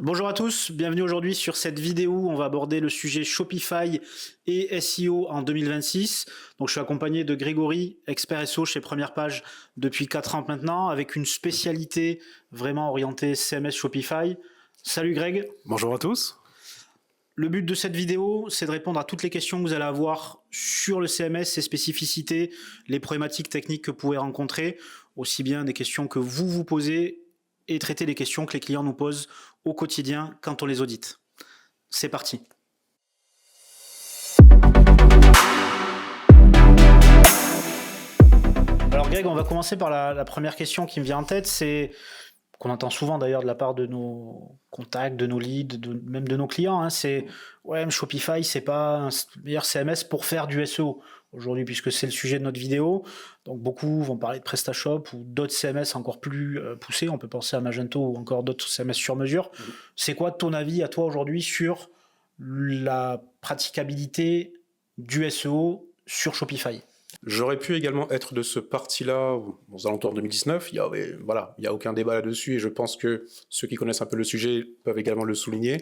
Bonjour à tous, bienvenue aujourd'hui sur cette vidéo où on va aborder le sujet Shopify et SEO en 2026. Donc je suis accompagné de Grégory, expert SEO chez Première Page depuis 4 ans maintenant, avec une spécialité vraiment orientée CMS Shopify. Salut Greg. Bonjour à tous. Le but de cette vidéo, c'est de répondre à toutes les questions que vous allez avoir sur le CMS, ses spécificités, les problématiques techniques que vous pouvez rencontrer, aussi bien des questions que vous vous posez et traiter les questions que les clients nous posent au quotidien quand on les audite. C'est parti. Alors Greg, on va commencer par la première question qui me vient en tête, c'est qu'on entend souvent d'ailleurs de la part de nos contacts, de nos leads, même de nos clients, hein, c'est ouais, Shopify, c'est pas un meilleur CMS pour faire du SEO aujourd'hui, puisque c'est le sujet de notre vidéo. Donc beaucoup vont parler de PrestaShop ou d'autres CMS encore plus poussés. On peut penser à Magento ou encore d'autres CMS sur mesure. C'est quoi ton avis à toi aujourd'hui sur la praticabilité du SEO sur Shopify? J'aurais pu également être de ce parti-là aux alentours de 2019. Il y a aucun débat là-dessus et je pense que ceux qui connaissent un peu le sujet peuvent également le souligner.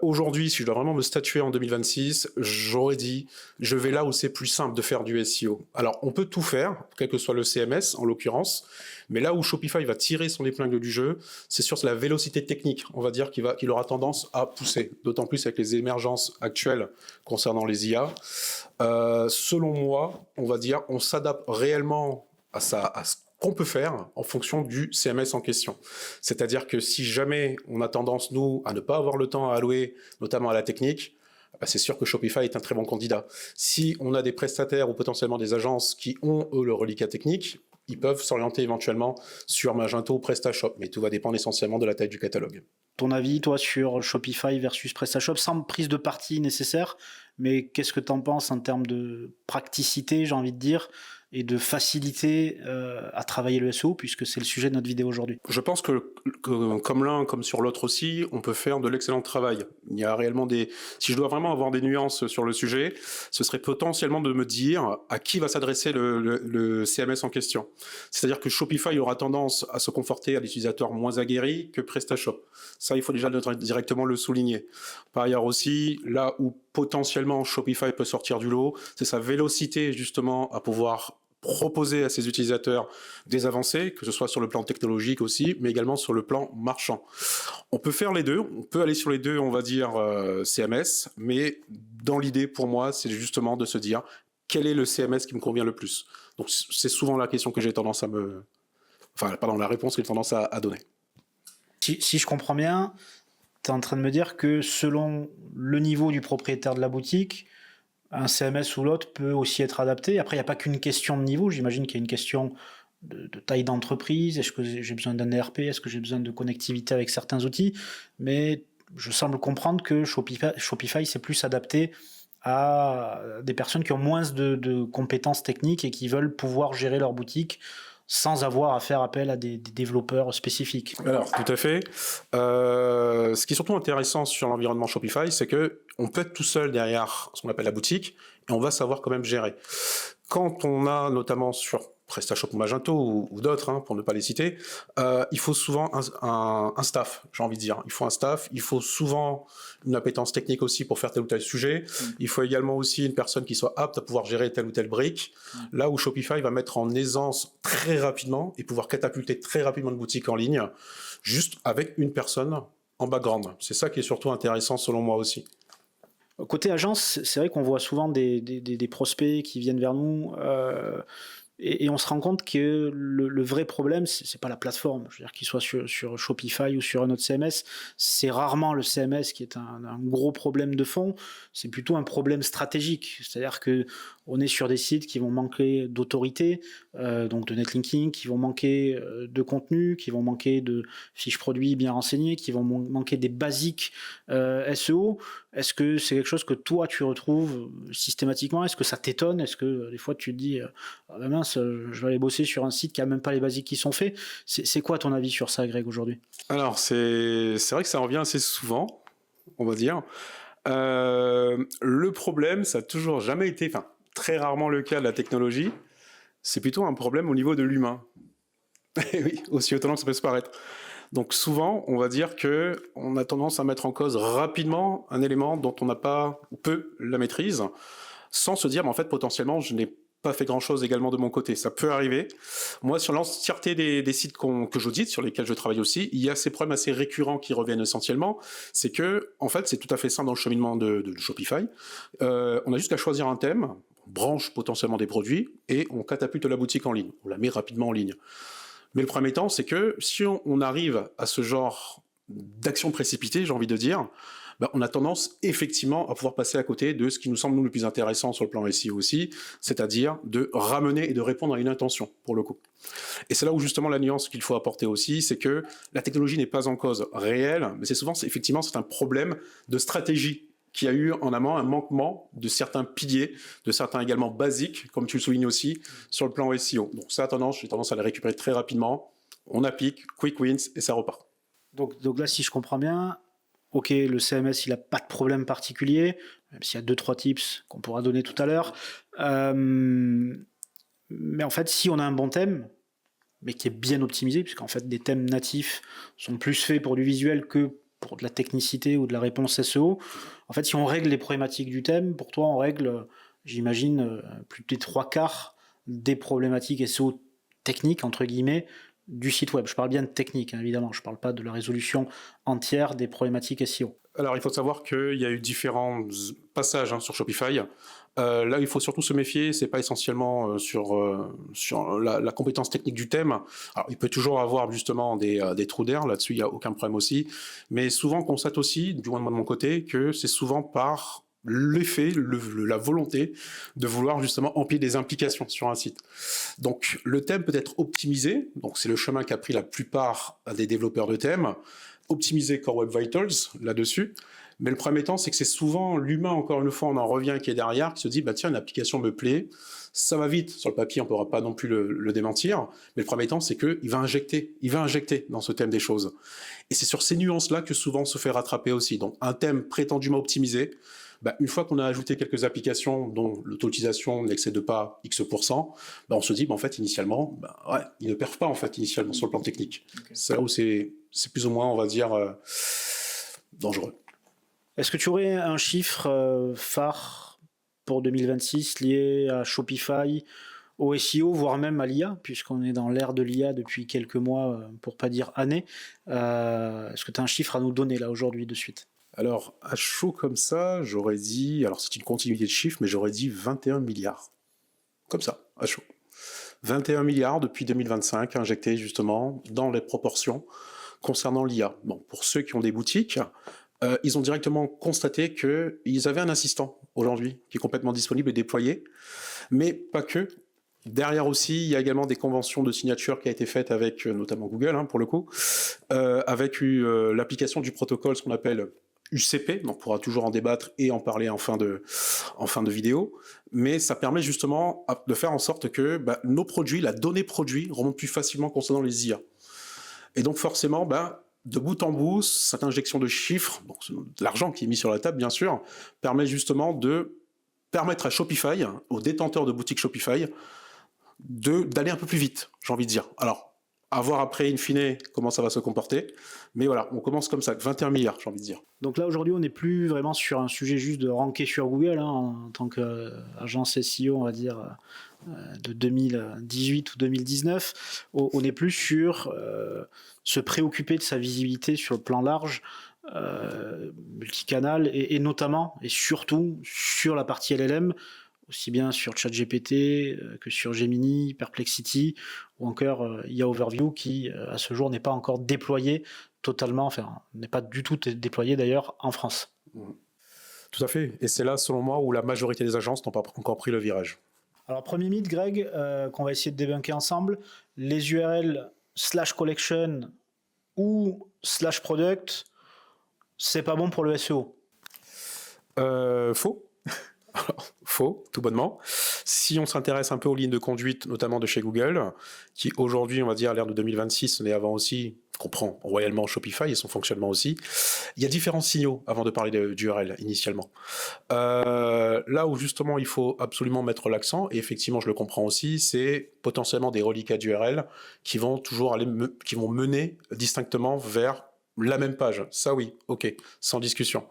Aujourd'hui, si je dois vraiment me statuer en 2026, j'aurais dit, je vais là où c'est plus simple de faire du SEO. Alors, on peut tout faire, quel que soit le CMS en l'occurrence, mais là où Shopify va tirer son épingle du jeu, c'est sur la vélocité technique, on va dire, qu'il aura tendance à pousser, d'autant plus avec les émergences actuelles concernant les IA. Selon moi, on va dire, on s'adapte réellement à ce qu'on peut faire en fonction du CMS en question. C'est-à-dire que si jamais on a tendance, nous, à ne pas avoir le temps à allouer, notamment à la technique, c'est sûr que Shopify est un très bon candidat. Si on a des prestataires ou potentiellement des agences qui ont, eux, le reliquat technique, ils peuvent s'orienter éventuellement sur Magento ou PrestaShop, mais tout va dépendre essentiellement de la taille du catalogue. Ton avis, toi, sur Shopify versus PrestaShop, sans prise de parti nécessaire, mais qu'est-ce que tu en penses en termes de praticité, j'ai envie de dire, et de facilité à travailler le SEO, puisque c'est le sujet de notre vidéo aujourd'hui? Je pense que comme l'un, comme sur l'autre aussi, on peut faire de l'excellent travail. Il y a réellement des... Si je dois vraiment avoir des nuances sur le sujet, ce serait potentiellement de me dire à qui va s'adresser le CMS en question. C'est-à-dire que Shopify aura tendance à se conforter à des utilisateurs moins aguerris que PrestaShop. Ça, il faut déjà directement le souligner. Par ailleurs aussi, là où potentiellement Shopify peut sortir du lot, c'est sa vélocité justement à pouvoir proposer à ses utilisateurs des avancées, que ce soit sur le plan technologique aussi, mais également sur le plan marchand. On peut faire les deux, on peut aller sur les deux, on va dire, CMS, mais dans l'idée, pour moi, c'est justement de se dire quel est le CMS qui me convient le plus. Donc c'est souvent la question que j'ai tendance à me... Enfin, pardon, la réponse que j'ai tendance à donner. Si je comprends bien, tu es en train de me dire que selon le niveau du propriétaire de la boutique, un CMS ou l'autre peut aussi être adapté. Après, il n'y a pas qu'une question de niveau, j'imagine qu'il y a une question de taille d'entreprise. Est-ce que j'ai besoin d'un ERP? Est-ce que j'ai besoin de connectivité avec certains outils? Mais je semble comprendre que Shopify c'est plus adapté à des personnes qui ont moins de compétences techniques et qui veulent pouvoir gérer leur boutique sans avoir à faire appel à des développeurs spécifiques. Alors, tout à fait. Ce qui est surtout intéressant sur l'environnement Shopify, c'est que on peut être tout seul derrière ce qu'on appelle la boutique et on va savoir quand même gérer. Quand on a notamment sur PrestaShop ou Magento ou d'autres, hein, pour ne pas les citer, il faut souvent un staff, j'ai envie de dire. Il faut un staff, il faut souvent une appétence technique aussi pour faire tel ou tel sujet. Il faut également aussi une personne qui soit apte à pouvoir gérer telle ou telle brique. Là où Shopify va mettre en aisance très rapidement et pouvoir catapulter très rapidement une boutique en ligne, juste avec une personne en background. C'est ça qui est surtout intéressant selon moi aussi. Côté agence, c'est vrai qu'on voit souvent des prospects qui viennent vers nous et on se rend compte que le vrai problème, c'est pas la plateforme. Je veux dire, qu'il soit sur Shopify ou sur un autre CMS, c'est rarement le CMS qui est un gros problème de fond, c'est plutôt un problème stratégique. C'est-à-dire que on est sur des sites qui vont manquer d'autorité, donc de netlinking, qui vont manquer de contenu, qui vont manquer de fiches produits bien renseignées, qui vont manquer des basiques SEO. Est-ce que c'est quelque chose que toi tu retrouves systématiquement? Est-ce que ça t'étonne? Est-ce que des fois tu te dis ah ben mince, je vais aller bosser sur un site qui a même pas les basiques qui sont faits? C'est quoi ton avis sur ça, Greg, aujourd'hui? Alors, c'est vrai que ça revient assez souvent, on va dire. Le problème, ça n'a toujours jamais été, enfin, très rarement le cas de la technologie. C'est plutôt un problème au niveau de l'humain. Oui, aussi étonnant que ça peut se paraître. Donc souvent, on va dire que on a tendance à mettre en cause rapidement un élément dont on n'a pas ou peu la maîtrise, sans se dire, mais en fait, potentiellement, je n'ai pas fait grand-chose également de mon côté. Ça peut arriver. Moi, sur l'entièreté des sites que j'audite, sur lesquels je travaille aussi, il y a ces problèmes assez récurrents qui reviennent essentiellement. C'est que, en fait, c'est tout à fait simple dans le cheminement de Shopify. On a juste qu'à choisir un thème, on branche potentiellement des produits et on catapulte la boutique en ligne. On la met rapidement en ligne. Mais le premier temps, c'est que si on arrive à ce genre d'action précipitée, j'ai envie de dire, ben, on a tendance effectivement à pouvoir passer à côté de ce qui nous semble nous le plus intéressant sur le plan SEO aussi, c'est-à-dire de ramener et de répondre à une intention, pour le coup. Et c'est là où justement la nuance qu'il faut apporter aussi, c'est que la technologie n'est pas en cause réelle, mais c'est souvent, effectivement, c'est un problème de stratégie qui a eu en amont un manquement de certains piliers, de certains également basiques, comme tu le soulignes aussi, sur le plan SEO. Donc ça, j'ai tendance à les récupérer très rapidement, on applique, quick wins, et ça repart. Donc là, si je comprends bien, ok, le CMS, il n'a pas de problème particulier, même s'il y a 2-3 tips qu'on pourra donner tout à l'heure. Mais en fait, si on a un bon thème, mais qui est bien optimisé, puisqu'en fait, des thèmes natifs sont plus faits pour du visuel que pour de la technicité ou de la réponse SEO. En fait, si on règle les problématiques du thème, pour toi, on règle, j'imagine, plus des 3/4 des problématiques SEO techniques, entre guillemets, du site web. Je parle bien de technique, hein, évidemment. Je ne parle pas de la résolution entière des problématiques SEO. Alors, il faut savoir qu'il y a eu différents passages sur Shopify. Là, il faut surtout se méfier, c'est pas essentiellement sur la compétence technique du thème. Alors, il peut toujours avoir justement des trous d'air, là-dessus, il n'y a aucun problème aussi. Mais souvent, on constate aussi, du moins de mon côté, que c'est souvent par l'effet, la volonté de vouloir justement empiler des implications sur un site. Donc, le thème peut être optimisé, donc c'est le chemin qu'a pris la plupart des développeurs de thèmes, optimiser Core Web Vitals là-dessus. Mais le premier temps, c'est que c'est souvent l'humain, encore une fois, on en revient, qui est derrière, qui se dit, bah tiens, une application me plaît, ça va vite, sur le papier, on ne pourra pas non plus le démentir, mais le premier temps, c'est qu'il va injecter dans ce thème des choses. Et c'est sur ces nuances-là que souvent on se fait rattraper aussi. Donc un thème prétendument optimisé, bah, une fois qu'on a ajouté quelques applications dont l'auto-utilisation n'excède pas X%, bah, on se dit, bah, en fait, initialement, bah, ouais, ils ne perdent pas, en fait, initialement, sur le plan technique. Okay. C'est là où c'est plus ou moins, on va dire, dangereux. Est-ce que tu aurais un chiffre phare pour 2026 lié à Shopify, au SEO, voire même à l'IA, puisqu'on est dans l'ère de l'IA depuis quelques mois, pour pas dire années. Est-ce que tu as un chiffre à nous donner là aujourd'hui de suite ? Alors, à chaud comme ça, j'aurais dit, alors c'est une continuité de chiffres, mais j'aurais dit 21 milliards. Comme ça, à chaud. 21 milliards depuis 2025 injectés justement dans les proportions concernant l'IA. Bon, pour ceux qui ont des boutiques, ils ont directement constaté qu'ils avaient un assistant aujourd'hui qui est complètement disponible et déployé, mais pas que. Derrière aussi, il y a également des conventions de signature qui a été faite avec notamment Google, pour le coup, avec l'application du protocole, ce qu'on appelle UCP, donc on pourra toujours en débattre et en parler en fin de vidéo, mais ça permet justement de faire en sorte que nos produits, la donnée produit, remonte plus facilement concernant les IA. Et donc forcément, de bout en bout, cette injection de chiffres, donc de l'argent qui est mis sur la table bien sûr, permet justement de permettre à Shopify, aux détenteurs de boutiques Shopify, d'aller un peu plus vite, j'ai envie de dire. Alors, à voir après, in fine, comment ça va se comporter. Mais voilà, on commence comme ça, 21 milliards, j'ai envie de dire. Donc là, aujourd'hui, on n'est plus vraiment sur un sujet juste de ranker sur Google, en tant qu'agence SEO, on va dire, de 2018 ou 2019. On est plus sur se préoccuper de sa visibilité sur le plan large, multicanal, et notamment, et surtout, sur la partie LLM, aussi bien sur ChatGPT que sur Gemini, Perplexity, ou encore IA Overview, qui à ce jour n'est pas encore déployé totalement, enfin n'est pas du tout déployé d'ailleurs en France. Tout à fait, et c'est là selon moi où la majorité des agences n'ont pas encore pris le virage. Alors premier mythe, Greg, qu'on va essayer de débunker ensemble, les URL /collection ou /product, c'est pas bon pour le SEO. Faux. Alors, faux, tout bonnement. Si on s'intéresse un peu aux lignes de conduite, notamment de chez Google, qui aujourd'hui, on va dire à l'ère de 2026, mais avant aussi, comprend royalement Shopify et son fonctionnement aussi, il y a différents signaux avant de parler d'URL initialement. Là où justement il faut absolument mettre l'accent, et effectivement je le comprends aussi, c'est potentiellement des reliquats d'URL qui vont toujours qui vont mener distinctement vers la même page. Ça oui, ok, sans discussion.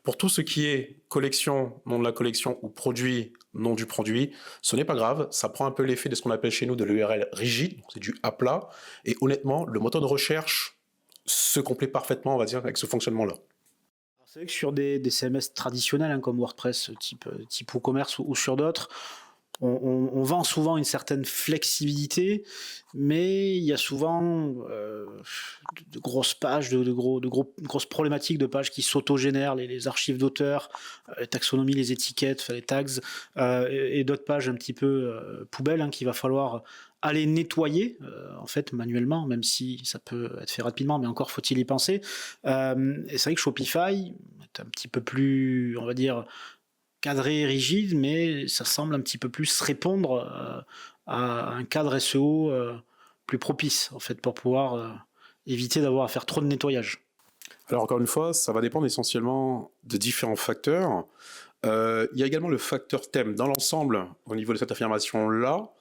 Pour tout ce qui est collection, nom de la collection, ou produit, nom du produit, ce n'est pas grave, ça prend un peu l'effet de ce qu'on appelle chez nous de l'URL rigide, c'est du à plat, et honnêtement, le moteur de recherche se complète parfaitement, on va dire, avec ce fonctionnement-là. C'est vrai que sur des CMS traditionnels, hein, comme WordPress, type WooCommerce ou sur d'autres, on vend souvent une certaine flexibilité, mais il y a souvent de grosses pages, grosses problématiques de pages qui s'autogénèrent, les archives d'auteurs, les taxonomies, les étiquettes, les tags, et d'autres pages un petit peu poubelles, hein, qu'il va falloir aller nettoyer en fait manuellement, même si ça peut être fait rapidement, mais encore faut-il y penser. Et c'est vrai que Shopify est un petit peu plus, on va dire, cadré, rigide, mais ça semble un petit peu plus répondre à un cadre SEO plus propice, en fait, pour pouvoir éviter d'avoir à faire trop de nettoyage. Alors encore une fois, ça va dépendre essentiellement de différents facteurs. Il y a également le facteur thème. Dans l'ensemble, au niveau de cette affirmation-là,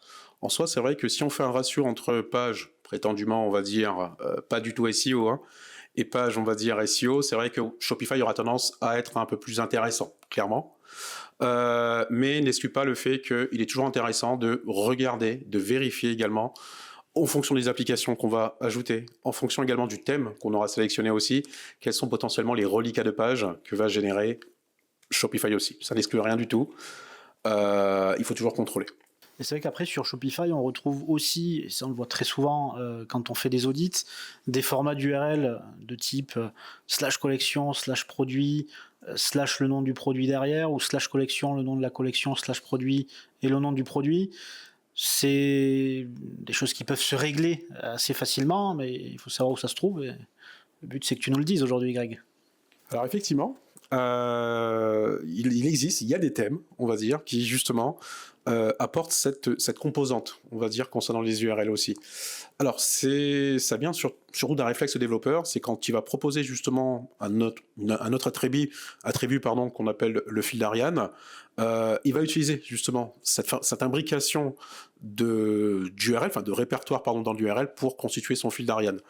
en soi, c'est vrai que si on fait un ratio entre pages, prétendument, on va dire, pas du tout SEO, hein, et pages, on va dire, SEO, c'est vrai que Shopify aura tendance à être un peu plus intéressant, clairement. Mais n'exclut pas le fait qu'il est toujours intéressant de regarder, de vérifier également, en fonction des applications qu'on va ajouter, en fonction également du thème qu'on aura sélectionné aussi, quels sont potentiellement les reliquats de pages que va générer Shopify aussi. Ça n'exclut rien du tout. Il faut toujours contrôler. Et c'est vrai qu'après, sur Shopify, on retrouve aussi, et ça on le voit très souvent quand on fait des audits, des formats d'URL de type slash collection, slash produit, slash le nom du produit derrière, ou slash collection, le nom de la collection, slash produit et le nom du produit. C'est des choses qui peuvent se régler assez facilement, mais il faut savoir où ça se trouve. Et le but, c'est que tu nous le dises aujourd'hui, Greg. Alors effectivement, il existe, il y a des thèmes, on va dire, qui justement apportent cette composante, on va dire, concernant les URL aussi. Alors ça vient surtout d'un réflexe développeur, c'est quand il va proposer justement un autre attribut qu'on appelle le fil d'Ariane, il va utiliser justement cette imbrication d'URL, enfin de répertoire dans l'URL pour constituer son fil d'Ariane.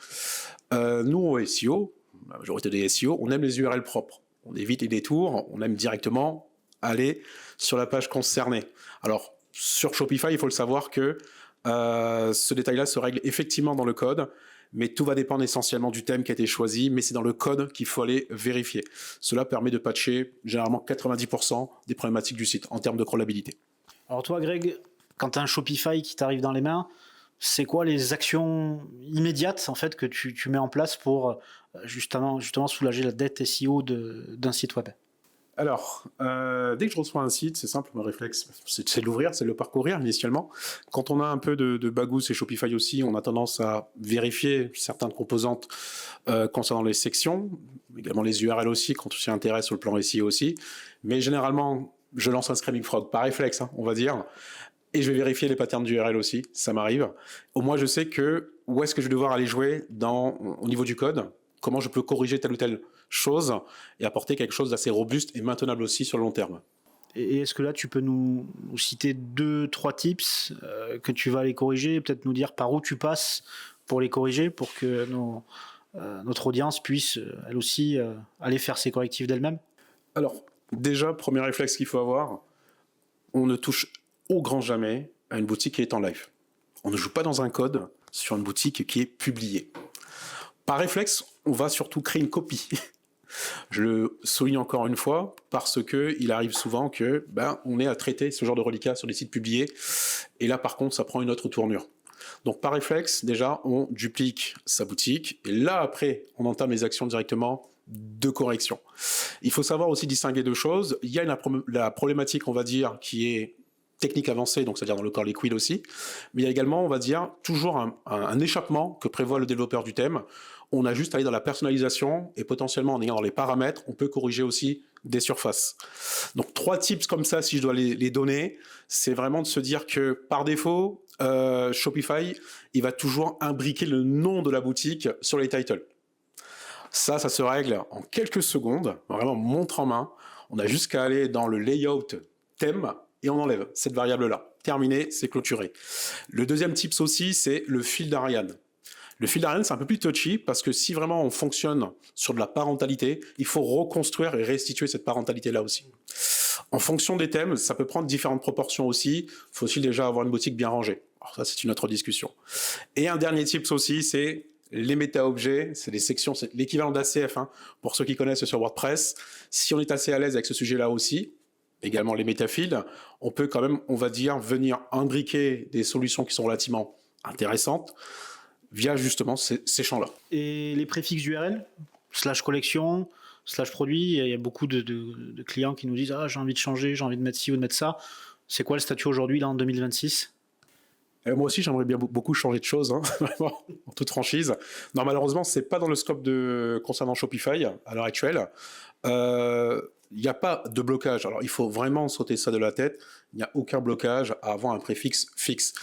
Nous, au SEO, la majorité des SEO, on aime les URL propres. On évite les détours, on aime directement aller sur la page concernée. Alors, sur Shopify, il faut le savoir que ce détail-là se règle effectivement dans le code, mais tout va dépendre essentiellement du thème qui a été choisi, mais c'est dans le code qu'il faut aller vérifier. Cela permet de patcher généralement 90% des problématiques du site en termes de crawlabilité. Alors toi, Greg, quand tu as un Shopify qui t'arrive dans les mains, c'est quoi les actions immédiates en fait que tu mets en place pour justement soulager la dette SEO d'un site web? Alors, dès que je reçois un site, c'est simple, mon réflexe, c'est de l'ouvrir, c'est de le parcourir initialement. Quand on a un peu de bagousse et Shopify aussi, on a tendance à vérifier certaines composantes concernant les sections, également les URL aussi, quand on s'y intéresse sur le plan SEO aussi. Mais généralement, je lance un Screaming Frog par réflexe, hein, on va dire. Et je vais vérifier les patterns d'URL aussi, ça m'arrive. Au moins, je sais où est-ce que je vais devoir aller jouer au niveau du code, comment je peux corriger telle ou telle chose et apporter quelque chose d'assez robuste et maintenable aussi sur le long terme. Et est-ce que là, tu peux nous citer 2-3 tips que tu vas aller corriger, peut-être nous dire par où tu passes pour les corriger, pour que notre audience puisse, elle aussi, aller faire ses correctifs d'elle-même? Alors, déjà, premier réflexe qu'il faut avoir, on ne touche au grand jamais à une boutique qui est en live. On ne joue pas dans un code sur une boutique qui est publiée. Par réflexe, on va surtout créer une copie. Je le souligne encore une fois parce que il arrive souvent que on est à traiter ce genre de reliquat sur des sites publiés et là par contre ça prend une autre tournure. Donc par réflexe, déjà on duplique sa boutique et là après on entame les actions directement de correction. Il faut savoir aussi distinguer deux choses. Il y a la problématique, on va dire, qui est technique avancée, donc c'est-à-dire dans le core liquide aussi, mais il y a également, on va dire, toujours un échappement que prévoit le développeur du thème. On a juste à aller dans la personnalisation et potentiellement en ayant dans les paramètres, on peut corriger aussi des surfaces. Donc 3 tips comme ça, si je dois les donner, c'est vraiment de se dire que par défaut, Shopify, il va toujours imbriquer le nom de la boutique sur les titles. Ça se règle en quelques secondes, vraiment montre en main. On a juste qu'à aller dans le layout thème et on enlève cette variable-là. Terminé, c'est clôturé. Le deuxième tips aussi, c'est le fil d'Ariane. Le fil d'Ariane, c'est un peu plus touchy parce que si vraiment on fonctionne sur de la parentalité, il faut reconstruire et restituer cette parentalité-là aussi. En fonction des thèmes, ça peut prendre différentes proportions aussi. Faut-il déjà avoir une boutique bien rangée? Alors ça, c'est une autre discussion. Et un dernier tips aussi, c'est les méta-objets, c'est des sections, c'est l'équivalent d'ACF, hein, pour ceux qui connaissent sur WordPress. Si on est assez à l'aise avec ce sujet-là aussi, également les métafields, on peut quand même, on va dire, venir imbriquer des solutions qui sont relativement intéressantes via justement ces champs-là. Et les préfixes URL, /collection, /produit, il y a beaucoup de clients qui nous disent « Ah, j'ai envie de changer, j'ai envie de mettre ci ou de mettre ça ». C'est quoi le statut aujourd'hui, là, en 2026 ? Moi aussi, j'aimerais bien beaucoup changer de choses, hein, vraiment, en toute franchise. Non, malheureusement, c'est pas dans le scope concernant Shopify à l'heure actuelle. Il n'y a pas de blocage. Alors, il faut vraiment sauter ça de la tête. Il n'y a aucun blocage à avoir un préfixe fixe.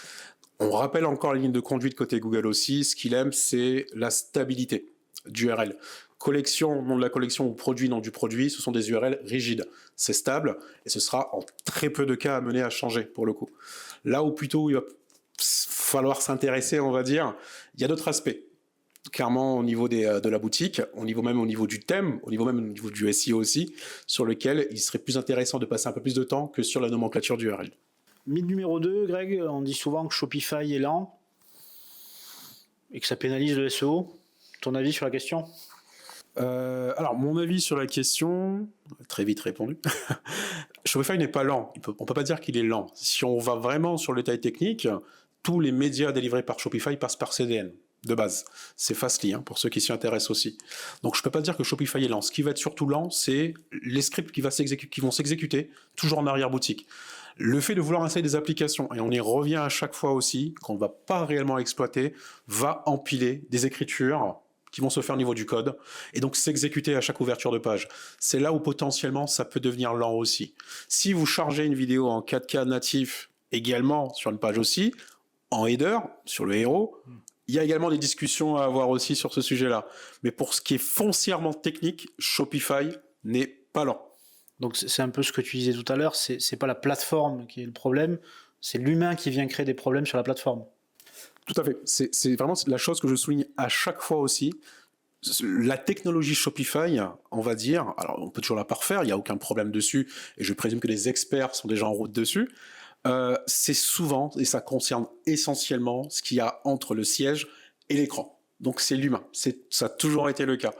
On rappelle encore la ligne de conduite côté Google aussi. Ce qu'il aime, c'est la stabilité d'URL. Collection, nom de la collection ou produit, nom du produit, ce sont des URL rigides. C'est stable et ce sera en très peu de cas amené à changer pour le coup. Là où plutôt il va falloir s'intéresser, on va dire, il y a d'autres aspects. Clairement au niveau de la boutique, au niveau du thème, au niveau du SEO aussi, sur lequel il serait plus intéressant de passer un peu plus de temps que sur la nomenclature d'URL. Mythe numéro 2, Greg, on dit souvent que Shopify est lent et que ça pénalise le SEO. Ton avis sur la question ? Alors, mon avis sur la question, très vite répondu. Shopify n'est pas lent. On peut pas dire qu'il est lent. Si on va vraiment sur le détail technique, tous les médias délivrés par Shopify passent par CDN, de base. C'est Fastly, hein, pour ceux qui s'y intéressent aussi. Donc, je peux pas dire que Shopify est lent. Ce qui va être surtout lent, c'est les scripts qui vont s'exécuter, toujours en arrière-boutique. Le fait de vouloir installer des applications, et on y revient à chaque fois aussi, qu'on ne va pas réellement exploiter, va empiler des écritures qui vont se faire au niveau du code, et donc s'exécuter à chaque ouverture de page. C'est là où potentiellement ça peut devenir lent aussi. Si vous chargez une vidéo en 4K natif également sur une page aussi, en header, sur le héros, il y a également des discussions à avoir aussi sur ce sujet-là. Mais pour ce qui est foncièrement technique, Shopify n'est pas lent. Donc c'est un peu ce que tu disais tout à l'heure, c'est pas la plateforme qui est le problème, c'est l'humain qui vient créer des problèmes sur la plateforme. Tout à fait. C'est vraiment la chose que je souligne à chaque fois aussi. La technologie Shopify, on va dire, alors on peut toujours la parfaire, il n'y a aucun problème dessus, et je présume que les experts sont déjà en route dessus. C'est souvent, et ça concerne essentiellement, ce qu'il y a entre le siège et l'écran. Donc c'est l'humain, ça a toujours été le cas.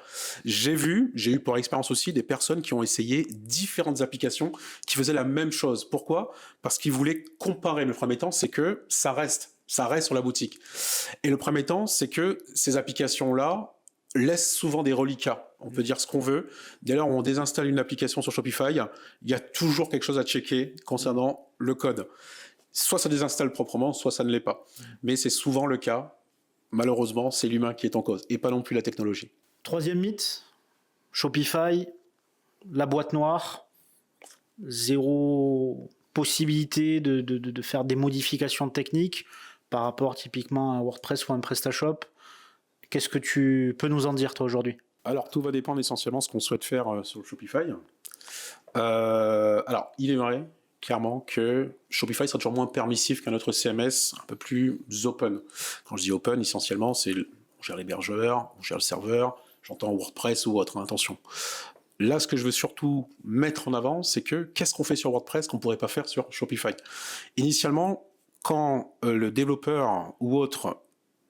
J'ai eu pour expérience aussi des personnes qui ont essayé différentes applications qui faisaient la même chose. Pourquoi ? Parce qu'ils voulaient comparer. Le premier temps, c'est que ça reste sur la boutique. Et le premier temps, c'est que ces applications-là laissent souvent des reliquats. On peut dire ce qu'on veut. Dès lors où on désinstalle une application sur Shopify, il y a toujours quelque chose à checker concernant le code. Soit ça désinstalle proprement, soit ça ne l'est pas. Mais c'est souvent le cas. Malheureusement, c'est l'humain qui est en cause, et pas non plus la technologie. Troisième mythe, Shopify, la boîte noire, zéro possibilité de faire des modifications techniques par rapport typiquement à WordPress ou à un PrestaShop. Qu'est-ce que tu peux nous en dire toi aujourd'hui ? Alors, tout va dépendre essentiellement de ce qu'on souhaite faire sur Shopify. Alors, il est vrai clairement que Shopify sera toujours moins permissif qu'un autre CMS un peu plus open. Quand je dis open, essentiellement, c'est on gère l'hébergeur, on gère le serveur, j'entends WordPress ou autre, attention. Là, ce que je veux surtout mettre en avant, c'est que qu'est-ce qu'on fait sur WordPress qu'on ne pourrait pas faire sur Shopify ? Initialement, quand le développeur ou autre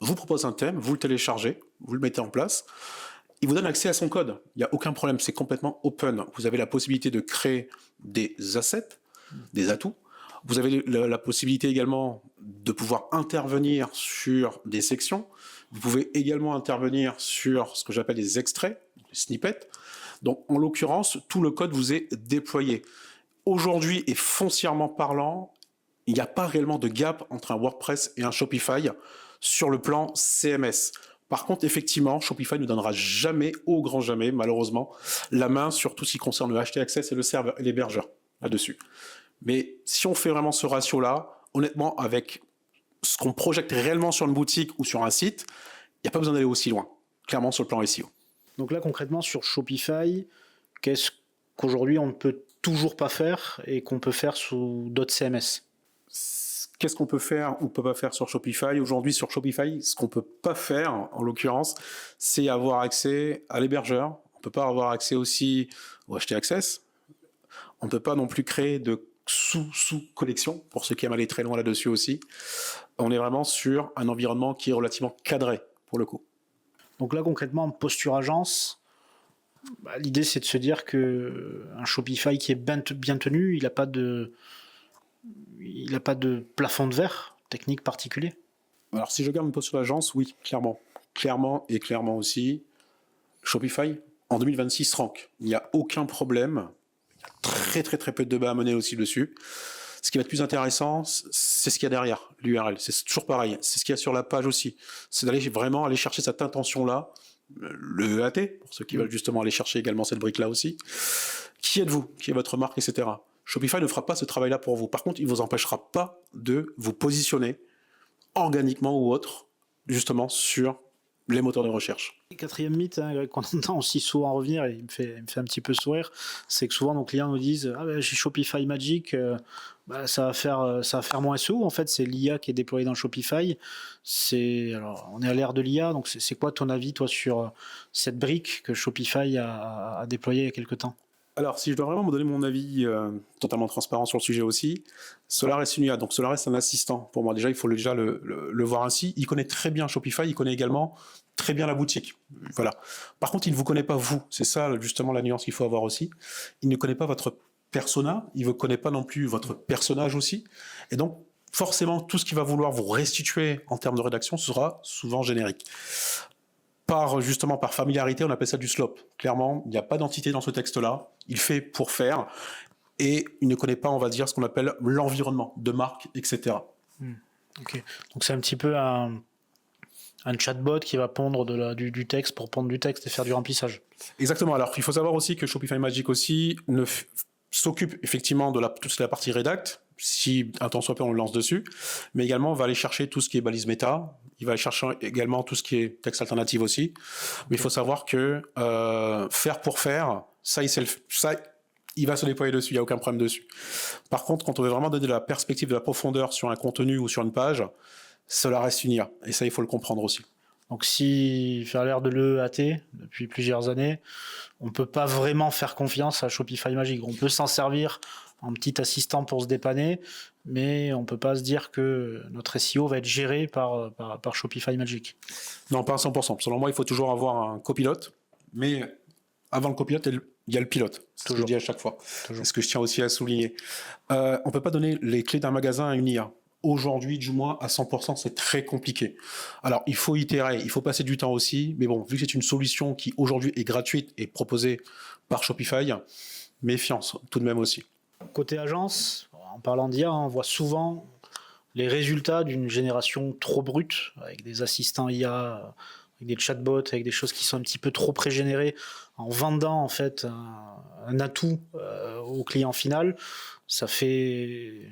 vous propose un thème, vous le téléchargez, vous le mettez en place, il vous donne accès à son code. Il n'y a aucun problème, c'est complètement open. Vous avez la possibilité de créer des assets, des atouts. Vous avez la possibilité également de pouvoir intervenir sur des sections. Vous pouvez également intervenir sur ce que j'appelle des extraits, des snippets. Donc, en l'occurrence, tout le code vous est déployé. Aujourd'hui, et foncièrement parlant, il n'y a pas réellement de gap entre un WordPress et un Shopify sur le plan CMS. Par contre, effectivement, Shopify ne donnera jamais, au grand jamais, malheureusement, la main sur tout ce qui concerne le HT Access et le serveur et l'hébergeur là-dessus. Mais si on fait vraiment ce ratio-là, honnêtement, avec ce qu'on projette réellement sur une boutique ou sur un site, il n'y a pas besoin d'aller aussi loin, clairement sur le plan SEO. Donc là, concrètement, sur Shopify, qu'est-ce qu'aujourd'hui on ne peut toujours pas faire et qu'on peut faire sous d'autres CMS? Qu'est-ce qu'on peut faire ou peut pas faire sur Shopify? Aujourd'hui, sur Shopify, ce qu'on peut pas faire, en l'occurrence, c'est avoir accès à l'hébergeur. On peut pas avoir accès aussi au HT Access. On ne peut pas non plus créer de sous-collection, pour ceux qui aiment aller très loin là-dessus aussi. On est vraiment sur un environnement qui est relativement cadré, pour le coup. Donc là, concrètement, en posture agence, l'idée, c'est de se dire qu'un Shopify qui est bien tenu, il n'a pas de plafond de verre technique particulier. Alors, si je regarde une posture d'agence, oui, clairement. Clairement et clairement aussi, Shopify, en 2026, rank. Il n'y a aucun problème. Il y a très, très, très peu de débats à mener aussi dessus. Ce qui va être plus intéressant, c'est ce qu'il y a derrière l'URL. C'est toujours pareil. C'est ce qu'il y a sur la page aussi. C'est d'aller vraiment aller chercher cette intention-là, le EAT, pour ceux qui veulent justement aller chercher également cette brique-là aussi. Qui êtes-vous? Qui est votre marque, etc. Shopify ne fera pas ce travail-là pour vous. Par contre, il ne vous empêchera pas de vous positionner organiquement ou autre, justement, sur les moteurs de recherche. Le quatrième mythe qu'on entend aussi souvent revenir, et il me fait un petit peu sourire, c'est que souvent nos clients nous disent « Ah ben, j'ai Shopify Magic, ça va faire mon SEO. » En fait, c'est l'IA qui est déployée dans Shopify. Alors, on est à l'ère de l'IA, donc c'est quoi ton avis, toi, sur cette brique que Shopify a déployée il y a quelques temps? Alors, si je dois vraiment me donner mon avis totalement transparent sur le sujet aussi, Solaris une IA. Donc, Solaris, c'est un assistant. Pour moi, déjà, il faut déjà le voir ainsi. Il connaît très bien Shopify, il connaît également très bien la boutique. Voilà. Par contre, il ne vous connaît pas vous. C'est ça, justement, la nuance qu'il faut avoir aussi. Il ne connaît pas votre persona, il ne connaît pas non plus votre personnage aussi. Et donc, forcément, tout ce qu'il va vouloir vous restituer en termes de rédaction sera souvent générique. Justement, par familiarité, on appelle ça du slop. Clairement, il n'y a pas d'entité dans ce texte-là. Il fait pour faire. Et il ne connaît pas, on va dire, ce qu'on appelle l'environnement de marque, etc. Ok. Donc, c'est un petit peu un chatbot qui va pondre du texte pour pondre du texte et faire du remplissage. Exactement. Alors, il faut savoir aussi que Shopify Magic aussi s'occupe effectivement de toute la partie rédact, si un temps soit peu on le lance dessus, mais également on va aller chercher tout ce qui est balise méta, il va aller chercher également tout ce qui est texte alternatif aussi, mais il faut savoir que faire pour faire, ça il va se déployer dessus, il n'y a aucun problème dessus. Par contre, quand on veut vraiment donner de la perspective, de la profondeur sur un contenu ou sur une page, cela reste une IA, et ça il faut le comprendre aussi. Donc si faire l'ère de l'EAT depuis plusieurs années, on ne peut pas vraiment faire confiance à Shopify Magic. On peut s'en servir en petit assistant pour se dépanner, mais on ne peut pas se dire que notre SEO va être géré par Shopify Magic. Non, pas à 100%. Selon moi, il faut toujours avoir un copilote, mais avant le copilote, il y a le pilote. C'est ce que je dis à chaque fois. C'est ce que je tiens aussi à souligner. On ne peut pas donner les clés d'un magasin à une IA. Aujourd'hui, du moins, à 100%, c'est très compliqué. Alors, il faut itérer, il faut passer du temps aussi, mais bon, vu que c'est une solution qui aujourd'hui est gratuite et proposée par Shopify, méfiance tout de même aussi. Côté agence, en parlant d'IA, on voit souvent les résultats d'une génération trop brute, avec des assistants IA, avec des chatbots, avec des choses qui sont un petit peu trop pré-générées, en vendant en fait un atout au client final. Ça fait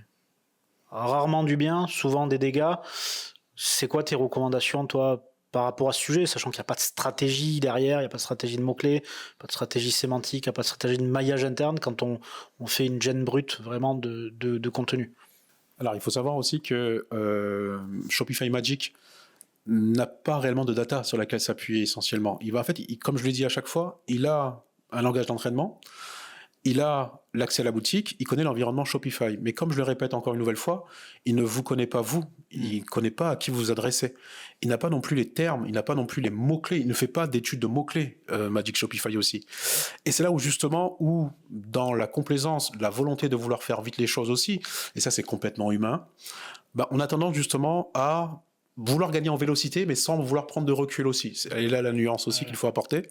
rarement du bien, souvent des dégâts. C'est quoi tes recommandations, toi, par rapport à ce sujet, sachant qu'il n'y a pas de stratégie derrière, il n'y a pas de stratégie de mots-clés, pas de stratégie sémantique, il n'y a pas de stratégie de maillage interne quand on fait une gène brute vraiment de contenu? Alors, il faut savoir aussi que Shopify Magic n'a pas réellement de data sur laquelle s'appuyer essentiellement. En fait, comme je l'ai dit à chaque fois, il a un langage d'entraînement, il a l'accès à la boutique, il connaît l'environnement Shopify. Mais comme je le répète encore une nouvelle fois, il ne vous connaît pas vous, il ne connaît pas à qui vous vous adressez. Il n'a pas non plus les termes, il n'a pas non plus les mots-clés, il ne fait pas d'études de mots-clés, Magic Shopify aussi. Et c'est là où justement, dans la complaisance, la volonté de vouloir faire vite les choses aussi, et ça c'est complètement humain, on a tendance justement à vouloir gagner en vélocité, mais sans vouloir prendre de recul aussi. Et là la nuance aussi qu'il faut apporter.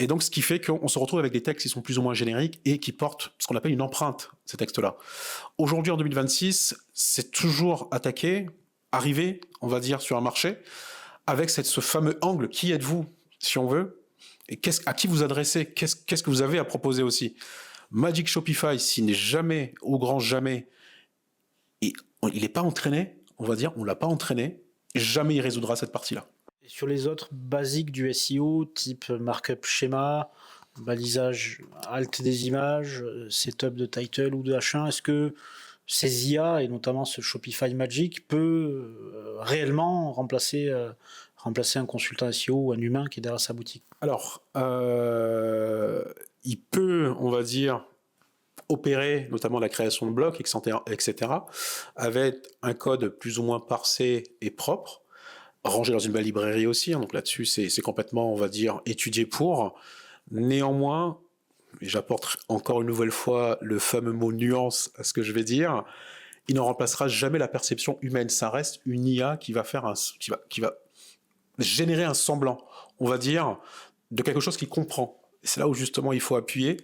Et donc, ce qui fait qu'on se retrouve avec des textes qui sont plus ou moins génériques et qui portent ce qu'on appelle une empreinte, ces textes-là. Aujourd'hui, en 2026, c'est toujours arrivé, on va dire, sur un marché, avec ce fameux angle, qui êtes-vous, si on veut, et à qui vous adressez, qu'est-ce que vous avez à proposer aussi. Magic Shopify, s'il n'est jamais, au grand jamais, et il n'est pas entraîné, on va dire, on ne l'a pas entraîné, jamais il résoudra cette partie-là. Et sur les autres basiques du SEO, type markup schéma, balisage alt des images, setup de title ou de H1, est-ce que ces IA, et notamment ce Shopify Magic, peut réellement remplacer un consultant SEO ou un humain qui est derrière sa boutique? Alors, il peut, on va dire, opérer notamment la création de blocs, etc., avec un code plus ou moins parsé et propre, rangé dans une belle librairie aussi, hein, donc là-dessus c'est complètement, on va dire, étudié pour. Néanmoins, et j'apporte encore une nouvelle fois le fameux mot nuance à ce que je vais dire, il ne remplacera jamais la perception humaine. Ça reste une IA qui va qui va générer un semblant, on va dire, de quelque chose qu'il comprend. Et c'est là où justement il faut appuyer.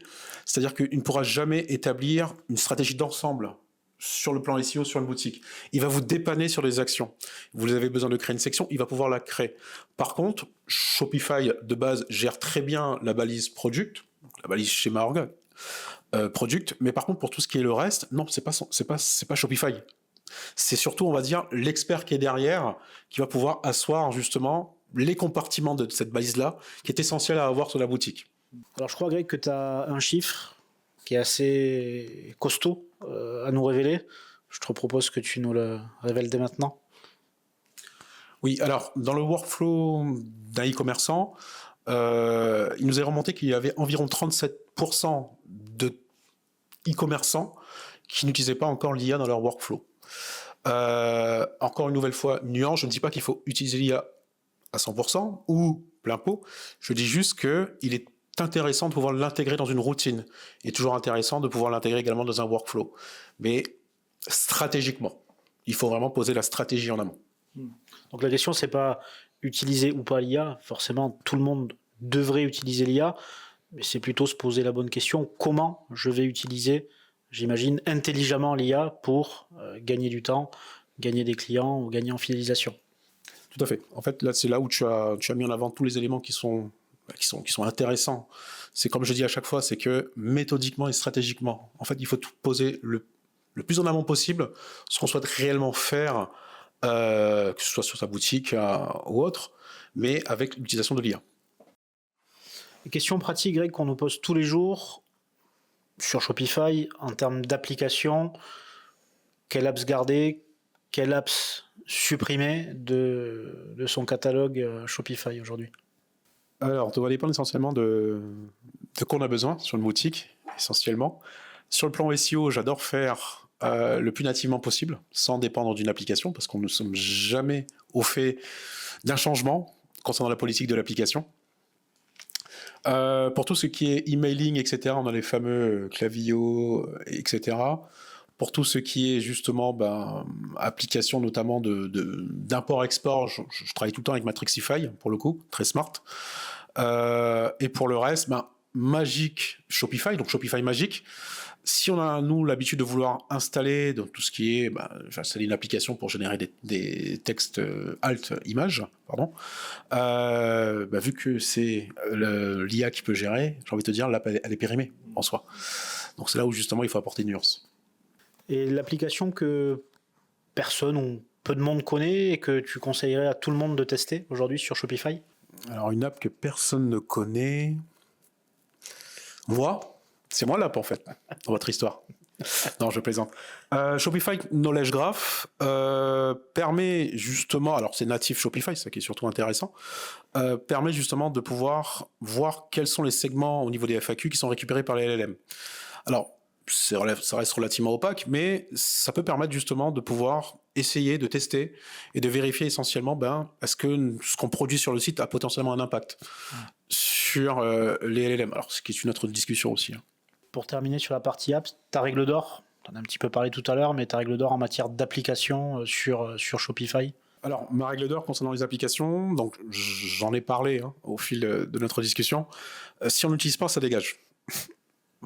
C'est-à-dire qu'il ne pourra jamais établir une stratégie d'ensemble sur le plan SEO, sur une boutique. Il va vous dépanner sur les actions. Vous avez besoin de créer une section, il va pouvoir la créer. Par contre, Shopify de base gère très bien la balise product, la balise schéma org, product, mais par contre pour tout ce qui est le reste, non, c'est pas Shopify. C'est surtout, on va dire, l'expert qui est derrière qui va pouvoir asseoir justement les compartiments de cette balise-là qui est essentielle à avoir sur la boutique. Alors je crois, Greg, que tu as un chiffre qui est assez costaud à nous révéler. Je te propose que tu nous le révèles dès maintenant. Oui, alors dans le workflow d'un e-commerçant, il nous est remonté qu'il y avait environ 37% de e-commerçants qui n'utilisaient pas encore l'IA dans leur workflow. Encore une nouvelle fois, nuance, je ne dis pas qu'il faut utiliser l'IA à 100% ou plein pot, je dis juste qu'il est intéressant de pouvoir l'intégrer dans une routine et toujours intéressant de pouvoir l'intégrer également dans un workflow. Mais stratégiquement, il faut vraiment poser la stratégie en amont. Donc la question, c'est pas utiliser ou pas l'IA. Forcément, tout le monde devrait utiliser l'IA, mais c'est plutôt se poser la bonne question. Comment je vais utiliser, j'imagine, intelligemment l'IA pour gagner du temps, gagner des clients ou gagner en fidélisation? Tout à fait. En fait, là, c'est là où tu as mis en avant tous les éléments qui sont intéressants. C'est comme je dis à chaque fois, c'est que méthodiquement et stratégiquement, en fait, il faut tout poser le plus en amont possible, ce qu'on souhaite réellement faire, que ce soit sur sa boutique ou autre, mais avec l'utilisation de l'IA. Question pratique, Greg, qu'on nous pose tous les jours sur Shopify en termes d'application. Quelle apps garder, quelle apps supprimer de son catalogue Shopify aujourd'hui? Alors, ça va dépendre essentiellement de quoi on a besoin sur une boutique, essentiellement. Sur le plan SEO, j'adore faire le plus nativement possible, sans dépendre d'une application, parce qu'on ne sommes jamais au fait d'un changement concernant la politique de l'application. Pour tout ce qui est emailing, etc., on a les fameux Klaviyo, etc. Pour tout ce qui est justement application notamment d'import-export, je travaille tout le temps avec Matrixify, pour le coup, très smart. Et pour le reste, Magic Shopify, donc Shopify Magic. Si on a, nous, l'habitude de vouloir installer donc, tout ce qui est, installer une application pour générer des textes alt images, pardon, vu que c'est l'IA qui peut gérer, j'ai envie de te dire, l'app, elle est périmée en soi. Donc c'est là où justement il faut apporter une nuance. Et l'application que personne ou peu de monde connaît et que tu conseillerais à tout le monde de tester aujourd'hui sur Shopify? Alors une app que personne ne connaît... C'est moi l'app en fait, dans votre histoire. Non, je plaisante. Shopify Knowledge Graph permet justement, alors c'est natif Shopify, ça qui est surtout intéressant, permet justement de pouvoir voir quels sont les segments au niveau des FAQ qui sont récupérés par les LLM. Alors, ça reste relativement opaque, mais ça peut permettre justement de pouvoir essayer de tester et de vérifier essentiellement est-ce que ce qu'on produit sur le site a potentiellement un impact sur les LLM. Alors, ce qui est une autre discussion aussi. Pour terminer sur la partie apps, ta règle d'or, tu en as un petit peu parlé tout à l'heure, mais ta règle d'or en matière d'application sur Shopify? Alors, ma règle d'or concernant les applications, donc j'en ai parlé au fil de notre discussion, si on n'utilise pas, ça dégage.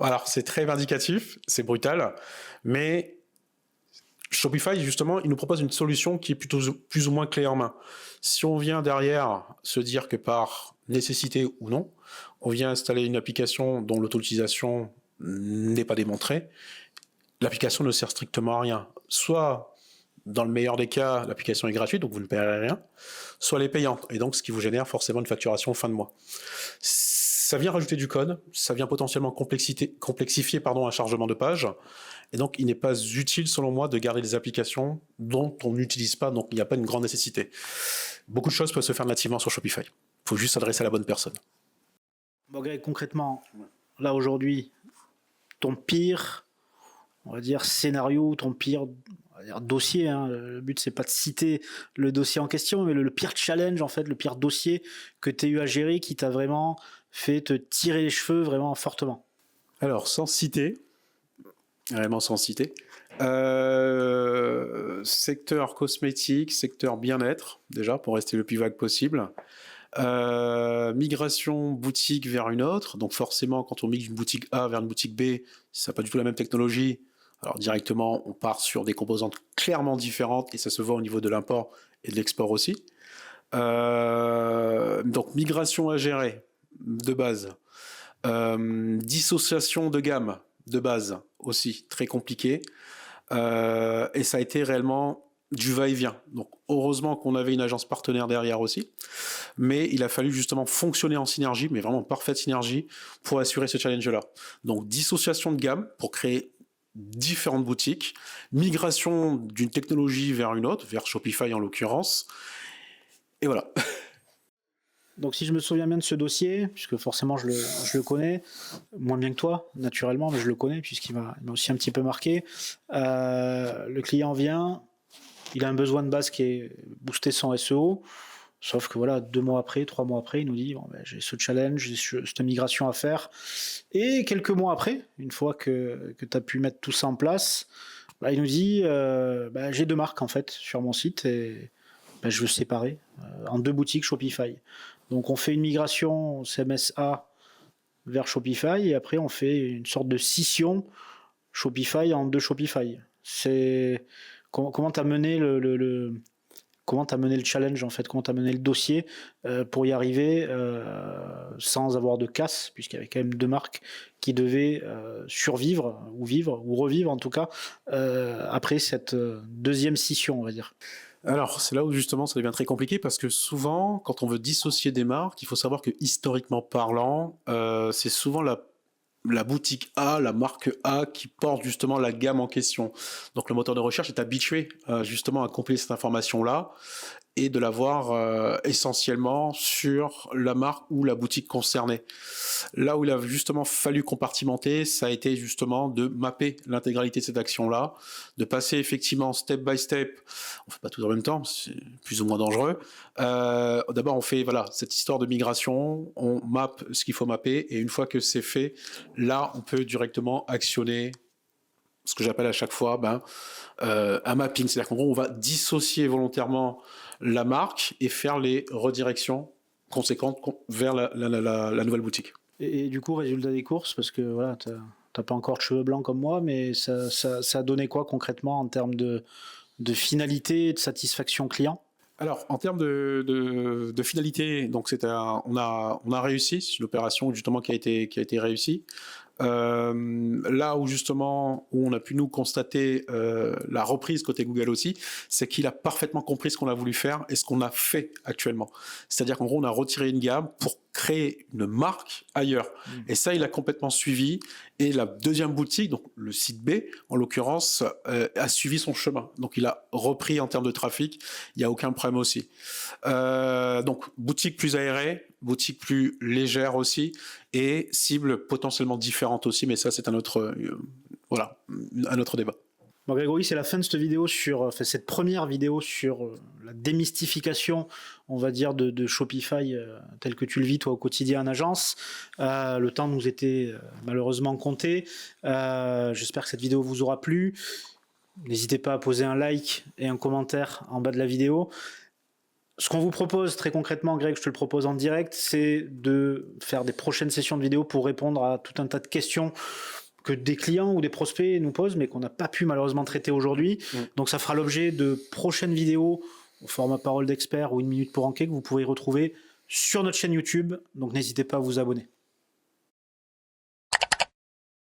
Alors, c'est très vindicatif, c'est brutal, mais Shopify, justement, il nous propose une solution qui est plutôt plus ou moins clé en main. Si on vient derrière se dire que par nécessité ou non, on vient installer une application dont l'auto-utilisation n'est pas démontrée, l'application ne sert strictement à rien. Soit, dans le meilleur des cas, l'application est gratuite, donc vous ne payerez rien, soit elle est payante, et donc ce qui vous génère forcément une facturation fin de mois. Ça vient rajouter du code, ça vient potentiellement complexifier un chargement de page, et donc il n'est pas utile selon moi de garder des applications dont on n'utilise pas, donc il n'y a pas une grande nécessité. Beaucoup de choses peuvent se faire nativement sur Shopify. Il faut juste s'adresser à la bonne personne. Bon, Greg, concrètement, là aujourd'hui, ton pire, on va dire, scénario, ton pire dossier, hein. Le but c'est pas de citer le dossier en question, mais le pire challenge en fait, le pire dossier que tu as eu à gérer qui t'a vraiment fait te tirer les cheveux vraiment fortement. Alors sans citer, vraiment sans citer, secteur cosmétique, secteur bien-être déjà pour rester le plus vague possible. Migration boutique vers une autre, donc forcément quand on migre d'une boutique A vers une boutique B, ça n'a pas du tout la même technologie. Alors directement, on part sur des composantes clairement différentes et ça se voit au niveau de l'import et de l'export aussi. Donc migration à gérer de base. Dissociation de gamme de base aussi, très compliqué. Et ça a été réellement du va-et-vient. Donc heureusement qu'on avait une agence partenaire derrière aussi, mais il a fallu justement fonctionner en synergie, mais vraiment parfaite synergie, pour assurer ce challenge-là. Donc dissociation de gamme pour créer différentes boutiques, migration d'une technologie vers une autre, vers Shopify en l'occurrence, et voilà. Donc si je me souviens bien de ce dossier, puisque forcément je le connais, moins bien que toi, naturellement, mais je le connais, puisqu'il m'a aussi un petit peu marqué. Le client vient, il a un besoin de base qui est booster son SEO, sauf que voilà, 2 mois après, 3 mois après, il nous dit, bon, ben, j'ai ce challenge, j'ai cette migration à faire. Et quelques mois après, une fois que tu as pu mettre tout ça en place, bah, il nous dit, j'ai 2 marques en fait sur mon site et je veux séparer en 2 boutiques Shopify. Donc on fait une migration CMS-A vers Shopify et après on fait une sorte de scission Shopify en 2 Shopify. Comment tu as mené comment tu as mené le challenge en fait, comment tu as mené le dossier pour y arriver sans avoir de casse, puisqu'il y avait quand même 2 marques qui devaient survivre ou vivre ou revivre en tout cas après cette deuxième scission, on va dire. Alors, c'est là où justement ça devient très compliqué parce que souvent, quand on veut dissocier des marques, il faut savoir que historiquement parlant, c'est souvent la boutique A, la marque A qui porte justement la gamme en question. Donc le moteur de recherche est habitué justement à compiler cette information-là et de l'avoir essentiellement sur la marque ou la boutique concernée. Là où il a justement fallu compartimenter, ça a été justement de mapper l'intégralité de cette action-là, de passer effectivement step by step. On fait pas tout en même temps, c'est plus ou moins dangereux. D'abord, on fait cette histoire de migration, on mappe ce qu'il faut mapper, et une fois que c'est fait, là, on peut directement actionner ce que j'appelle à chaque fois un mapping. C'est-à-dire qu'en gros, on va dissocier volontairement la marque et faire les redirections conséquentes vers la nouvelle boutique. Et du coup, résultat des courses, parce que voilà, t'as pas encore de cheveux blancs comme moi, mais ça a donné quoi concrètement en termes de finalité et de satisfaction client? Alors, en termes de finalité, donc on a réussi, c'est une opération justement qui a été réussie. Là où justement où on a pu nous constater la reprise côté Google aussi, c'est qu'il a parfaitement compris ce qu'on a voulu faire et ce qu'on a fait actuellement. C'est-à-dire qu'en gros, on a retiré une gamme pour créer une marque ailleurs. Et ça, il a complètement suivi. Et la deuxième boutique, donc le site B, en l'occurrence, a suivi son chemin. Donc, il a repris en termes de trafic. Il n'y a aucun problème aussi. Donc, boutique plus aérée, boutique plus légère aussi, et cible potentiellement différente aussi. Mais ça, c'est un autre débat. Bon, Grégory, c'est la fin de cette première vidéo sur la démystification, on va dire, de Shopify tel que tu le vis toi au quotidien en agence. Le temps nous était malheureusement compté. J'espère que cette vidéo vous aura plu. N'hésitez pas à poser un like et un commentaire en bas de la vidéo. Ce qu'on vous propose très concrètement, Greg, je te le propose en direct, c'est de faire des prochaines sessions de vidéo pour répondre à tout un tas de questions que des clients ou des prospects nous posent, mais qu'on n'a pas pu malheureusement traiter aujourd'hui. Donc ça fera l'objet de prochaines vidéos au format parole d'expert ou 1 minute pour enquête que vous pourrez retrouver sur notre chaîne YouTube. Donc n'hésitez pas à vous abonner.